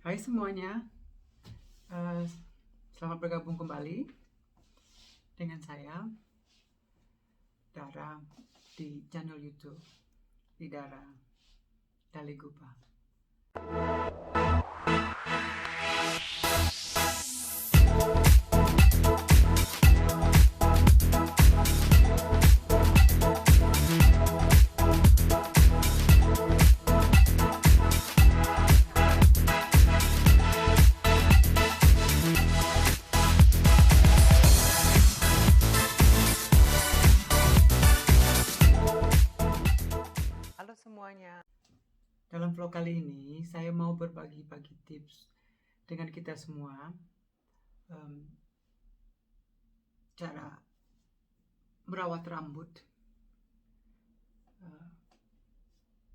Hai semuanya, eh, selamat bergabung kembali dengan saya, Dara, di channel YouTube di Dara Daligupa. Halo semuanya. Dalam vlog kali ini, saya mau berbagi tips dengan kita semua cara merawat rambut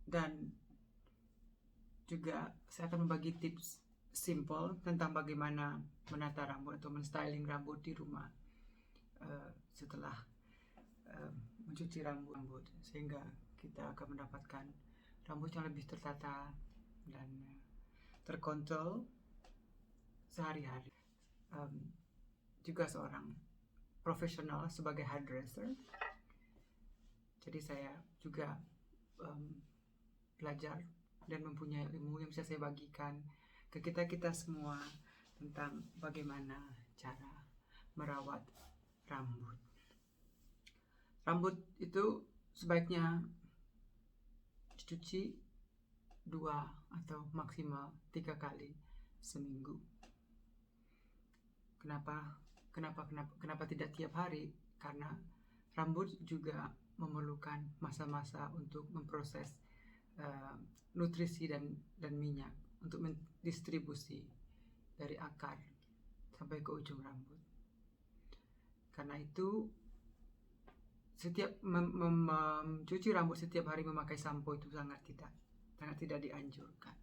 dan juga saya akan membagi tips simple tentang bagaimana menata rambut atau menstyling rambut di rumah setelah mencuci rambut sehingga kita akan mendapatkan rambut yang lebih tertata dan terkontrol sehari-hari. Juga seorang profesional sebagai hairdresser, jadi saya juga belajar dan mempunyai ilmu yang bisa saya bagikan ke kita semua tentang bagaimana cara merawat rambut. Rambut itu sebaiknya dicuci 2 atau maksimal 3 kali seminggu. Kenapa tidak tiap hari? Karena rambut juga memerlukan masa-masa untuk memproses nutrisi dan minyak untuk mendistribusi dari akar sampai ke ujung rambut. Karena itu setiap mencuci rambut setiap hari memakai sampo itu sangat tidak dianjurkan.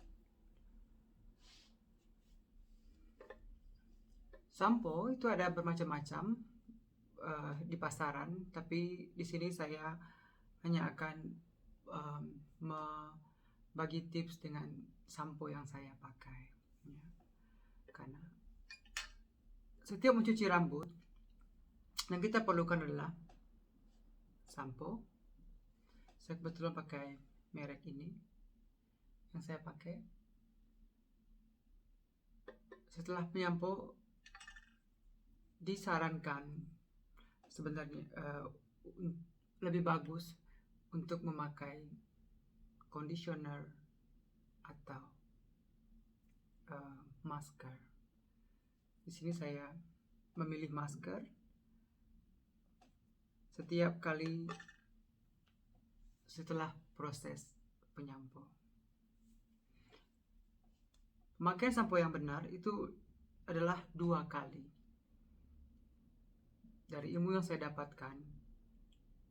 Sampo itu ada bermacam-macam di pasaran, tapi di sini saya hanya akan membagi tips dengan sampo yang saya pakai. Ya. Karena setiap mencuci rambut, yang kita perlukan adalah sampo. Saya kebetulan pakai merek ini yang saya pakai. Setelah menyampo, disarankan sebenarnya lebih bagus untuk memakai conditioner atau masker. Di sini saya memilih masker setiap kali setelah proses penyampo. Pemakaian sampo yang benar itu adalah 2 kali. Dari ilmu yang saya dapatkan,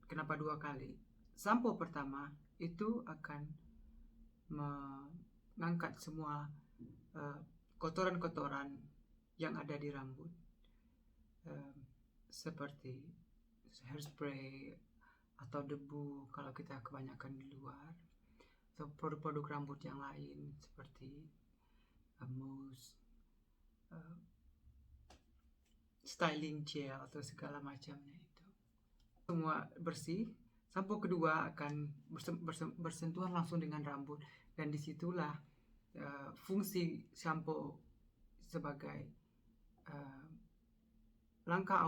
kenapa 2 kali? Sampo pertama itu akan mengangkat semua kotoran-kotoran yang ada di rambut, seperti hairspray atau debu kalau kita kebanyakan di luar, atau produk-produk rambut yang lain seperti mousse, styling gel atau segala macamnya itu. Semua bersih. Sampo kedua akan bersentuhan langsung dengan rambut, dan disitulah fungsi sampo sebagai langkah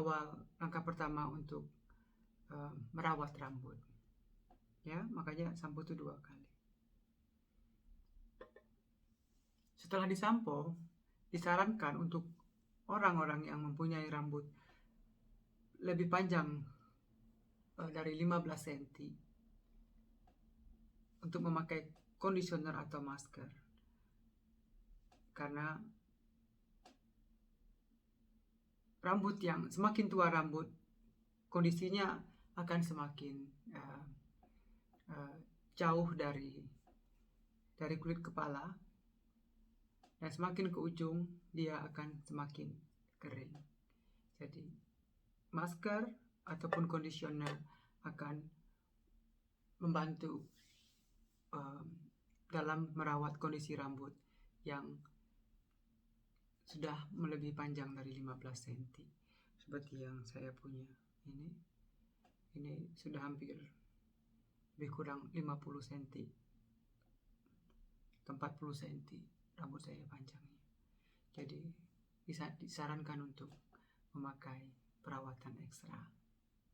pertama untuk merawat rambut. Ya, makanya sampo itu 2 kali. Setelah disampo, disarankan untuk orang-orang yang mempunyai rambut lebih panjang dari 15 cm untuk memakai conditioner atau masker, karena semakin tua rambut, kondisinya akan semakin jauh dari kulit kepala, dan semakin ke ujung dia akan semakin kering. Jadi masker ataupun conditioner akan membantu dalam merawat kondisi rambut yang sudah melebihi panjang dari 15 cm seperti yang saya punya ini sudah hampir lebih kurang 50 cm ke 40 cm rambut saya panjangnya. Jadi disarankan untuk memakai perawatan ekstra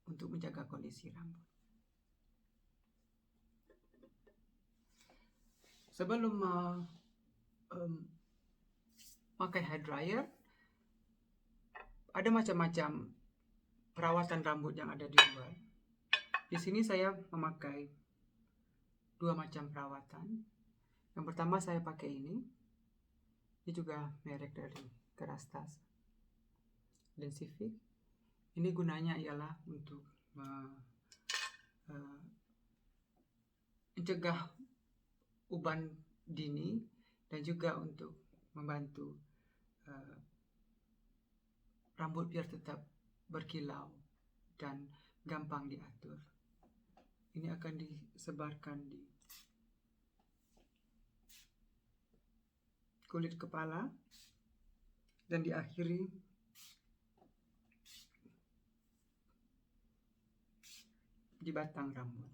untuk menjaga kondisi rambut. Sebelum pakai hair dryer, ada macam-macam perawatan rambut yang ada di luar. Di sini saya memakai 2 macam perawatan. Yang pertama saya pakai ini juga merek dari Kerastase Densific. Ini gunanya ialah untuk mencegah uban dini dan juga untuk membantu rambut biar tetap berkilau dan gampang diatur. Ini akan disebarkan di kulit kepala dan diakhiri di batang rambut.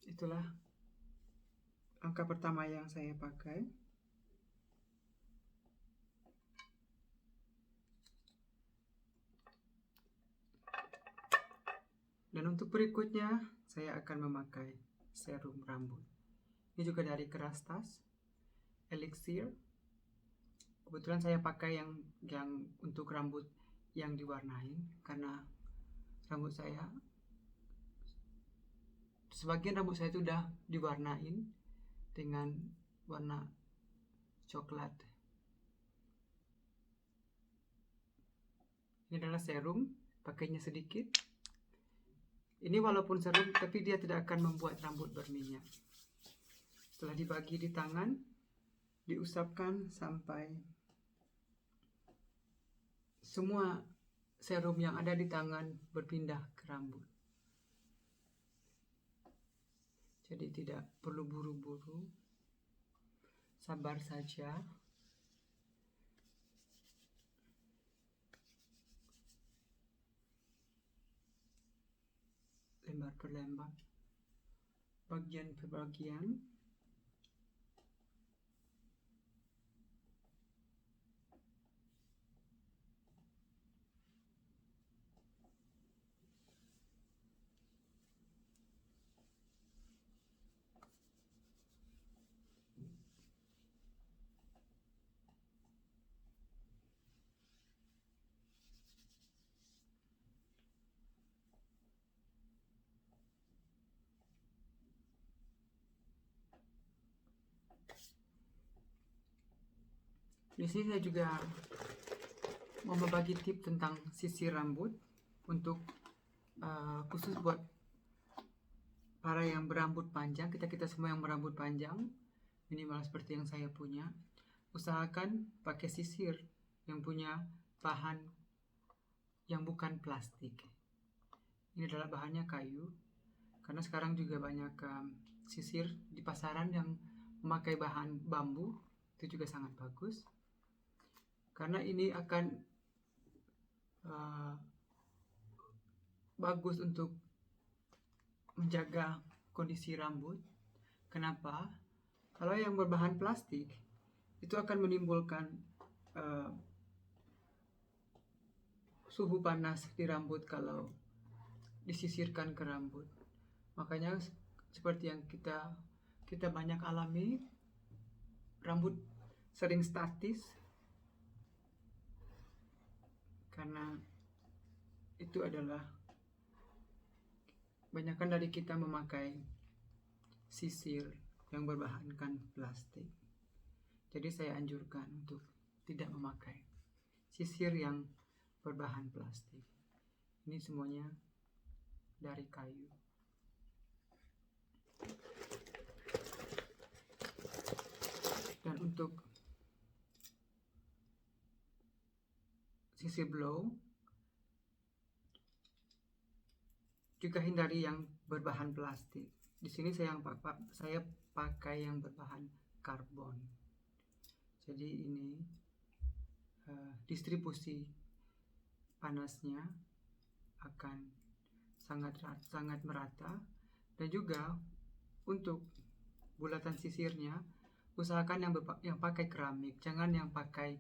Itulah langkah pertama yang saya pakai. Dan untuk berikutnya saya akan memakai serum rambut. Ini juga dari Kerastase Elixir. Kebetulan saya pakai yang untuk rambut yang diwarnain karena sebagian rambut saya itu udah diwarnain dengan warna coklat. Ini adalah serum, pakainya sedikit. Ini walaupun serum tapi dia tidak akan membuat rambut berminyak. Setelah dibagi di tangan, diusapkan sampai semua serum yang ada di tangan berpindah ke rambut. Jadi tidak perlu buru-buru, sabar saja. Lembar per lembar, bagian per bagian. Di sini saya juga mau berbagi tips tentang sisir rambut untuk khusus buat para yang berambut panjang, kita semua yang berambut panjang, minimal seperti yang saya punya. Usahakan pakai sisir yang punya bahan yang bukan plastik. Ini adalah bahannya kayu, karena sekarang juga banyak sisir di pasaran yang memakai bahan bambu, itu juga sangat bagus. Karena ini akan bagus untuk menjaga kondisi rambut. Kenapa? Kalau yang berbahan plastik itu akan menimbulkan suhu panas di rambut kalau disisirkan ke rambut. Makanya seperti yang kita banyak alami, rambut sering statis karena itu adalah banyakkan dari kita memakai sisir yang berbahankan plastik. Jadi saya anjurkan untuk tidak memakai sisir yang berbahan plastik. Ini semuanya dari kayu. Dan untuk sisir blow juga hindari yang berbahan plastik. Di sini saya pakai yang berbahan karbon. Jadi ini distribusi panasnya akan sangat merata, dan juga untuk bulatan sisirnya usahakan yang pakai keramik, jangan yang pakai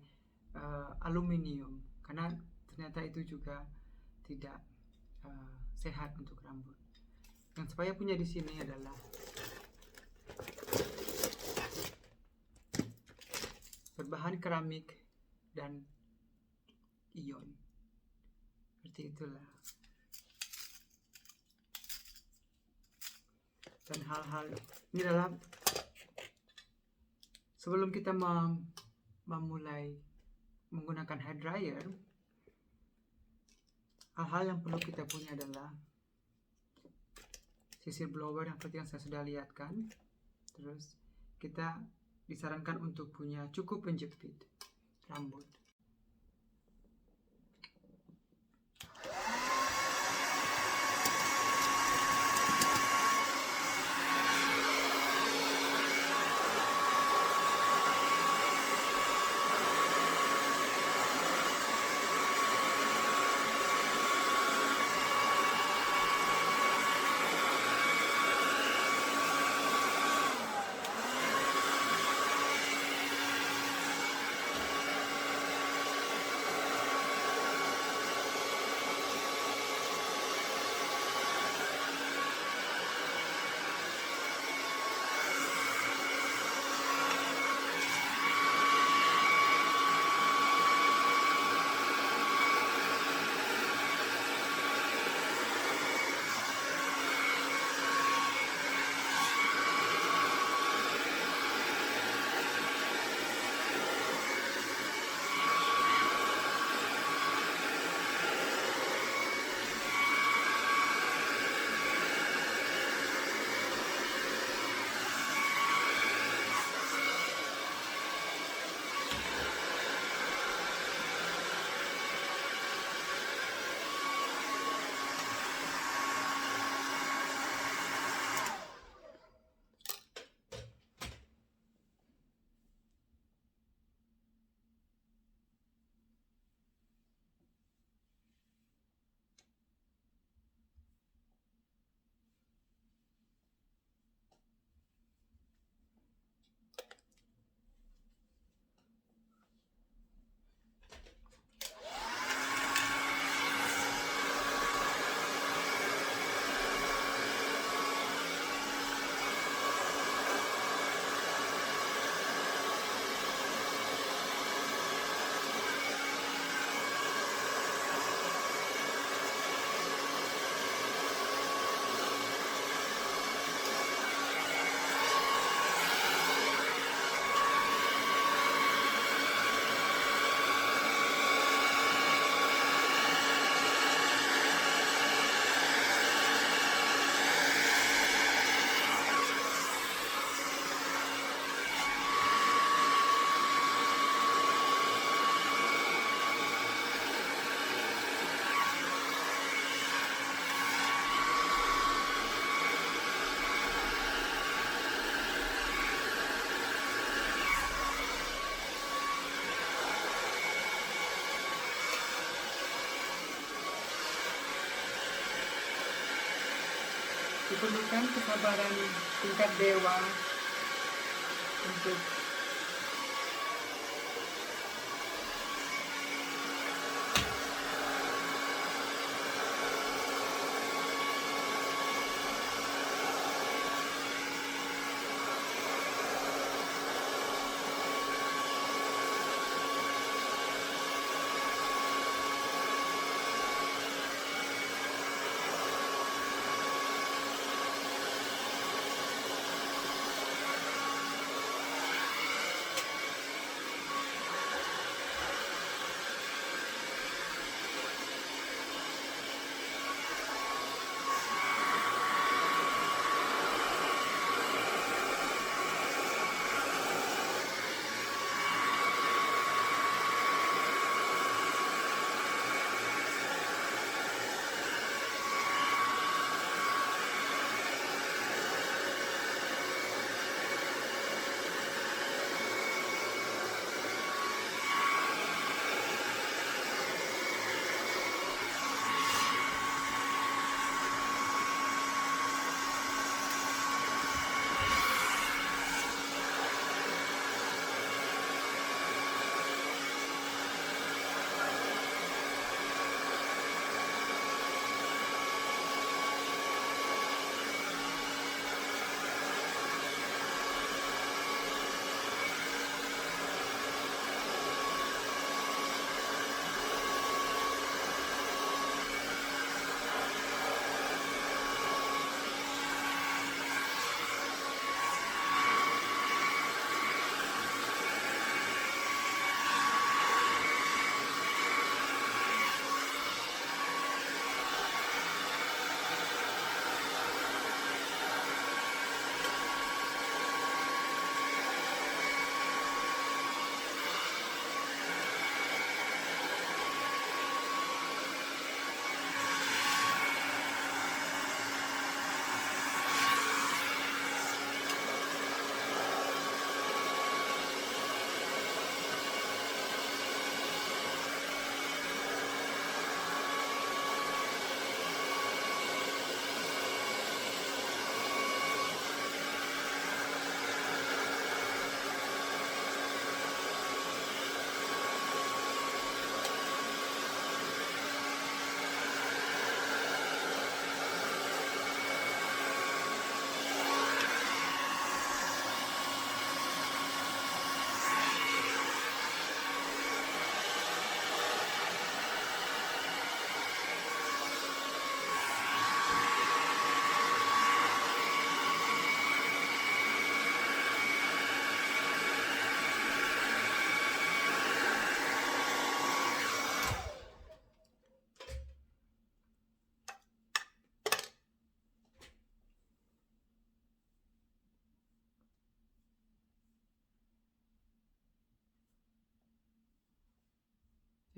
aluminium, karena ternyata itu juga tidak sehat untuk rambut. Yang saya punya di sini adalah berbahan keramik dan ion. Seperti itulah. Dan hal-hal ini adalah sebelum kita memulai menggunakan hair dryer, hal-hal yang perlu kita punya adalah sisir blower yang seperti yang saya sudah lihatkan. Terus kita disarankan untuk punya cukup penjepit rambut. Diperlukan kesabaran tingkat dewa untuk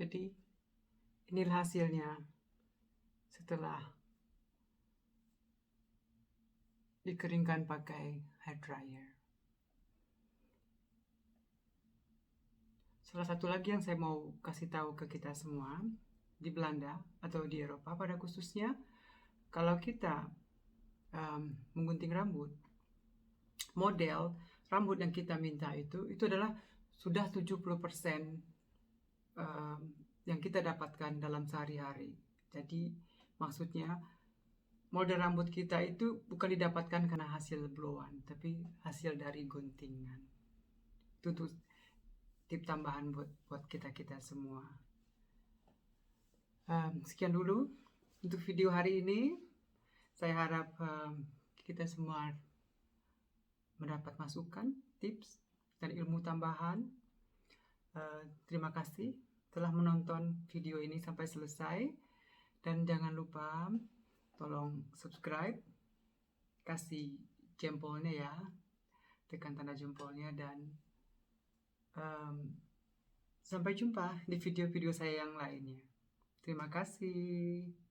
Jadi inilah hasilnya setelah dikeringkan pakai hair dryer. Salah satu lagi yang saya mau kasih tahu ke kita semua di Belanda atau di Eropa pada khususnya, kalau kita menggunting rambut, model rambut yang kita minta itu adalah sudah 70% yang kita dapatkan dalam sehari-hari. Jadi maksudnya model rambut kita itu bukan didapatkan karena hasil blow-on, tapi hasil dari guntingan. Itu tuh tip tambahan buat kita semua. Sekian dulu untuk video hari ini. Saya harap kita semua mendapat masukan, tips, dan ilmu tambahan. Terima kasih telah menonton video ini sampai selesai. Dan jangan lupa tolong subscribe, kasih jempolnya ya, tekan tanda jempolnya, dan sampai jumpa di video-video saya yang lainnya. Terima kasih.